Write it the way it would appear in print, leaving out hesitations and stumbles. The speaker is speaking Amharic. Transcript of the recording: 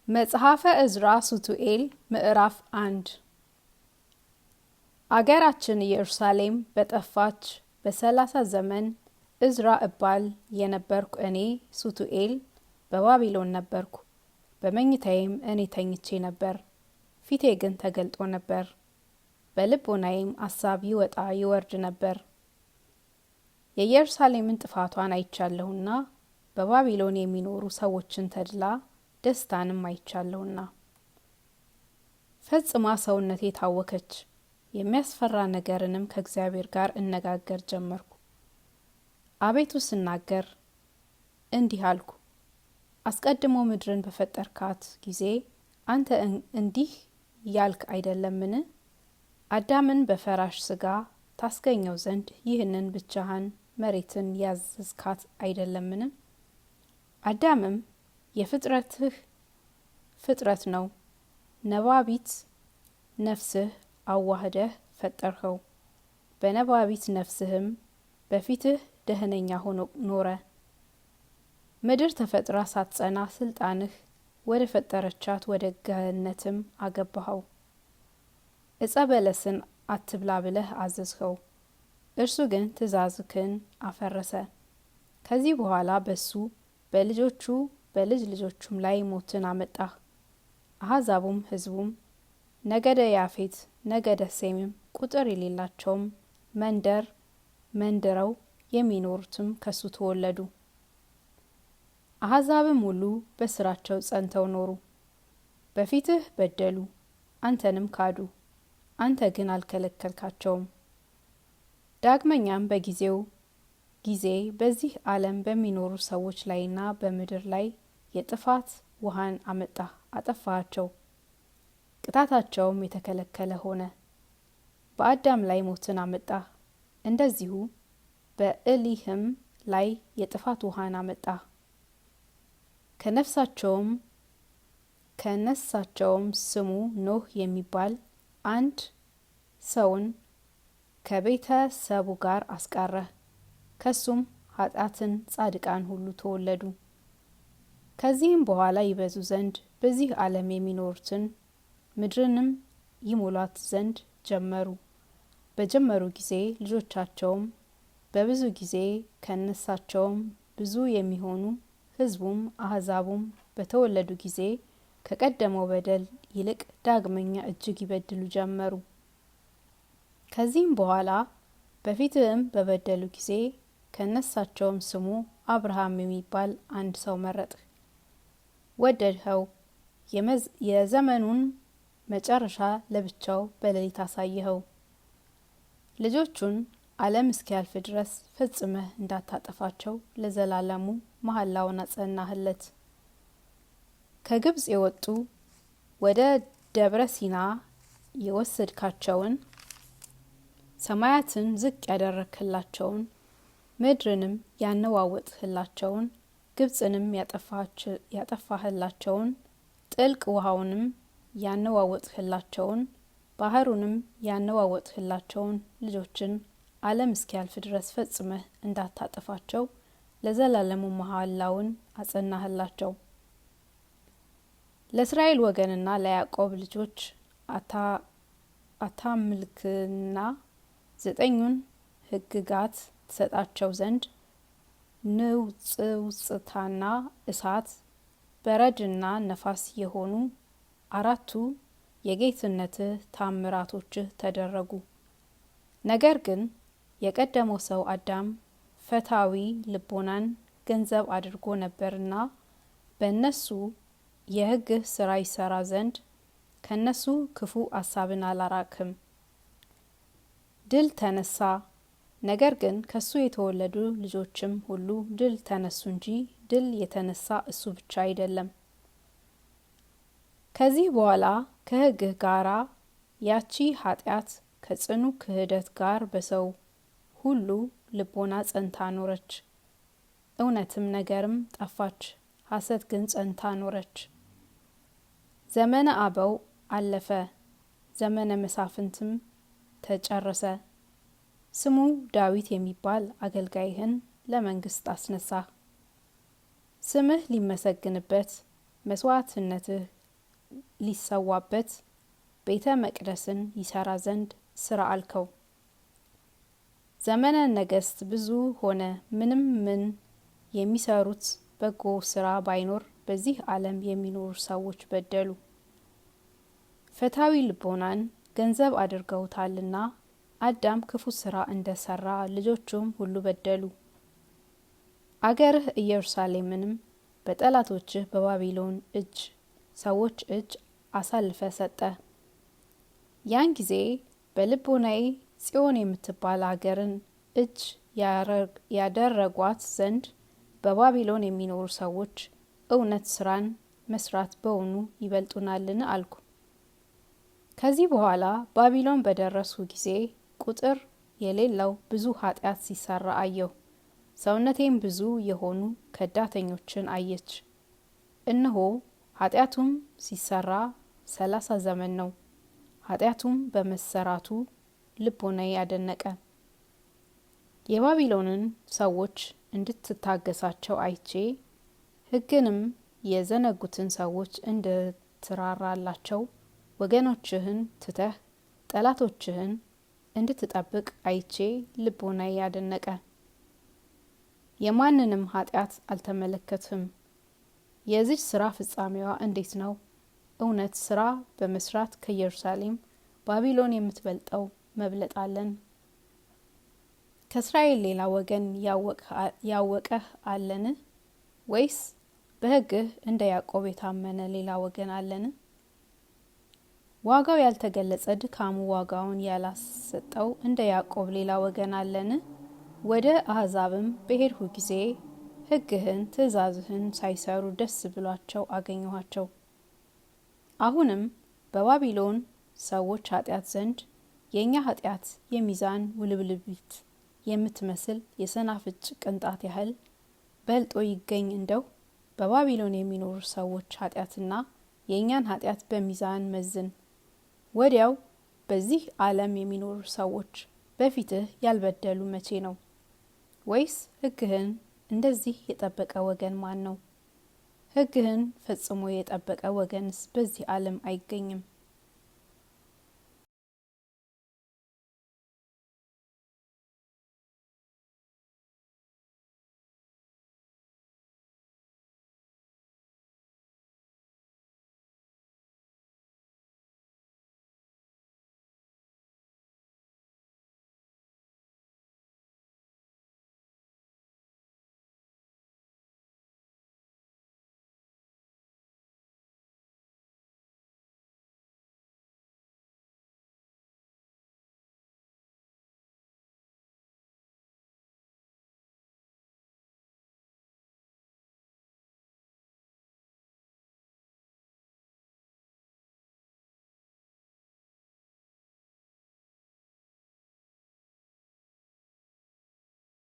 መጽሐፈ ዕዝራ ሱቱኤል ምዕራፍ 1 አገራችን ኢየሩሳሌም በጠፋች በ30 ዘመን ዕዝራ እባል የነበርኩ እኔ ሱቱኤል በባቢሎን ነበርኩ። በመኝታዬም እኔ ተኝቼ ነበር፣ ፊቴ ግን ተገልጦ ነበር። በልቦናዬም አሳብ ይወጣ ይወርድ ነበር። የኢየሩሳሌምን ጥፋቷን አይቻለሁና በባቢሎን የሚኖሩ ሰዎችን ተድላ ደስታንም አይቻለሁና። ፈጽማ ሰውነቴ ታወከች፣ የሚያስፈራ ነገርንም ከእግዚአብሔር ጋር እነጋገር ጀመርኩ። አቤቱ ስናገር እንዲህ አልኩ፣ አስቀድሞ ምድርን በፈጠርካት ጊዜ አንተ እንዲህ ያልክ አይደለምን? አዳምን በፈራሽ ስጋ ታስገኘው ዘንድ ይህንን ብቻህን መሬትን ያዘዝካት አይደለምን? አዳምም የፍጥረትህ ፍጥረት ነው፣ ነባቢት ነፍስህ አዋህደህ ፈጠርኸው። በነባቢት ነፍስህም በፊትህ ደህነኛ ሆኖ ኖረ። ምድር ተፈጥራ ሳትጸና ስልጣንህ ወደ ፈጠረቻት ወደ ገነትም አገባኸው። ዕፀ በለስን አትብላ ብለህ አዘዝኸው፣ እርሱ ግን ትእዛዝህን አፈረሰ። ከዚህ በኋላ በሱ በልጆቹ በልጅ ልጆቹም ላይ ሞትን አመጣህ። አሕዛቡም ሕዝቡም ነገደ ያፌት ነገደ ሴምም ቁጥር የሌላቸውም መንደረው የሚኖሩትም ከሱ ተወለዱ። አሕዛብም ሁሉ በስራቸው ጸንተው ኖሩ። በፊትህ በደሉ፣ አንተንም ካዱ፣ አንተ ግን አልከለከልካቸውም። ዳግመኛም በጊዜው ጊዜ በዚህ ዓለም በሚኖሩ ሰዎች ላይና በምድር ላይ የጥፋት ውሃን አመጣህ፣ አጠፋቸው። ቅጣታቸውም የተከለከለ ሆነ። በአዳም ላይ ሞትን አመጣህ፣ እንደዚሁ በእሊህም ላይ የጥፋት ውሃን አመጣህ። ከነሳቸውም ስሙ ኖህ የሚባል አንድ ሰውን ከቤተሰቡ ጋር አስቀረህ። ከሱም ኃጥአትን ጻድቃን ሁሉ ተወለዱ። ከዚህም በኋላ ይበዙ ዘንድ በዚህ ዓለም የሚኖሩትን ምድርንም ይሞላት ዘንድ ጀመሩ። በጀመሩ ጊዜ ልጆቻቸውም በብዙ ጊዜ ከነሳቸውም ብዙ የሚሆኑ ሕዝቡም አሕዛቡም በተወለዱ ጊዜ ከቀደመው በደል ይልቅ ዳግመኛ እጅግ ይበድሉ ጀመሩ። ከዚህም በኋላ በፊትህም በበደሉ ጊዜ ከነሳቸውም ስሙ አብርሃም የሚባል አንድ ሰው መረጥህ፣ ወደድኸው። የዘመኑን መጨረሻ ለብቻው በሌሊት አሳየኸው። ልጆቹን ዓለም እስኪያልፍ ድረስ ፈጽመህ እንዳታጠፋቸው ለዘላለሙ መሐላውን አጸናህለት። ከግብጽ የወጡ ወደ ደብረ ሲና የወሰድካቸውን ሰማያትን ዝቅ ያደረክላቸውን ምድርንም ያነዋወጥህላቸውን ግብጽንም ያጠፋህላቸውን ጥልቅ ውሃውንም ያነዋወጥህላቸውን ባህሩንም ያነዋወጥህላቸውን ልጆችን ዓለም እስኪያልፍ ድረስ ፈጽመህ እንዳታጠፋቸው ለዘላለሙ መሐላውን አጸናህላቸው። ለእስራኤል ወገንና ለያዕቆብ ልጆች አታምልክና 9ኙን ሕግጋት ትሰጣቸው ዘንድ ንውጽውጽታና እሳት በረድና ነፋስ የሆኑ 4ቱ የጌትነትህ ታምራቶችህ ተደረጉ። ነገር ግን የቀደመው ሰው አዳም ፈታዊ ልቦናን ገንዘብ አድርጎ ነበርና በእነሱ የሕግህ ስራ ይሰራ ዘንድ ከነሱ ክፉ አሳብን አላራክም። ድል ተነሳ። ነገር ግን ከሱ የተወለዱ ልጆችም ሁሉ ድል ተነሱ እንጂ ድል የተነሳ እሱ ብቻ አይደለም። ከዚህ በኋላ ከሕግህ ጋራ ያቺ ኃጢአት ከጽኑ ክህደት ጋር በሰው ሁሉ ልቦና ጸንታ ኖረች። እውነትም ነገርም ጠፋች፣ ሐሰት ግን ጸንታ ኖረች። ዘመነ አበው አለፈ፣ ዘመነ መሳፍንትም ተጨረሰ። ስሙ ዳዊት የሚባል አገልጋይህን ለመንግስት አስነሳህ። ስምህ ሊመሰግንበት መስዋዕትነትህ ሊሰዋበት ቤተ መቅደስን ይሰራ ዘንድ ስራ አልከው። ዘመነ ነገስት ብዙ ሆነ፣ ምንም ምን የሚሰሩት በጎ ስራ ባይኖር በዚህ ዓለም የሚኖሩ ሰዎች በደሉ። ፈታዊ ልቦናን ገንዘብ አድርገውታልና አዳም ክፉ ስራ እንደሰራ ልጆቹም ሁሉ በደሉ። አገርህ ኢየሩሳሌምንም በጠላቶችህ በባቢሎን ሰዎች እጅ አሳልፈ ሰጠ። ያን ጊዜ በልቦናዬ ጽዮን የምትባል አገርን እጅ ያደረጓት ዘንድ በባቢሎን የሚኖሩ ሰዎች እውነት ስራን መስራት በውኑ ይበልጡናልን አልኩ። ከዚህ በኋላ ባቢሎን በደረሱ ጊዜ ቁጥር የሌለው ብዙ ኃጢአት ሲሰራ አየሁ። ሰውነቴም ብዙ የሆኑ ከዳተኞችን አየች። እነሆ ኃጢአቱም ሲሰራ 30 ዘመን ነው። ኃጢአቱም በመሰራቱ ልቦናዬ ያደነቀ። የባቢሎንን ሰዎች እንድትታገሳቸው አይቼ ሕግንም የዘነጉትን ሰዎች እንድትራራላቸው ወገኖችህን ትተህ ጠላቶችህን እንድትጠብቅ አይቼ ልቦናዬ ያደነቀ። የማንንም ኃጢአት አልተመለከትህም። የዚች ስራ ፍጻሜዋ እንዴት ነው? እውነት ስራ በመስራት ከኢየሩሳሌም ባቢሎን የምትበልጠው መብለጥ አለን? ከእስራኤል ሌላ ወገን ያወቀህ አለን? ወይስ በሕግህ እንደ ያዕቆብ የታመነ ሌላ ወገን አለን? ዋጋው ያልተገለጸ ድካሙ ዋጋውን ያላሰጠው እንደ ያዕቆብ ሌላ ወገን አለን? ወደ አሕዛብም በሄድሁ ጊዜ ሕግህን ትእዛዝህን ሳይሰሩ ደስ ብሏቸው አገኘኋቸው። አሁንም በባቢሎን ሰዎች ኃጢአት ዘንድ የእኛ ኃጢአት የሚዛን ውልብልቢት የምትመስል የሰናፍጭ ቅንጣት ያህል በልጦ ይገኝ እንደው በባቢሎን የሚኖሩ ሰዎች ኃጢአትና የእኛን ኃጢአት በሚዛን መዝን። ወዲያው በዚህ ዓለም የሚኖሩ ሰዎች በፊትህ ያልበደሉ መቼ ነው? ወይስ ሕግህን እንደዚህ የጠበቀ ወገን ማን ነው? ሕግህን ፈጽሞ የጠበቀ ወገንስ በዚህ ዓለም አይገኝም።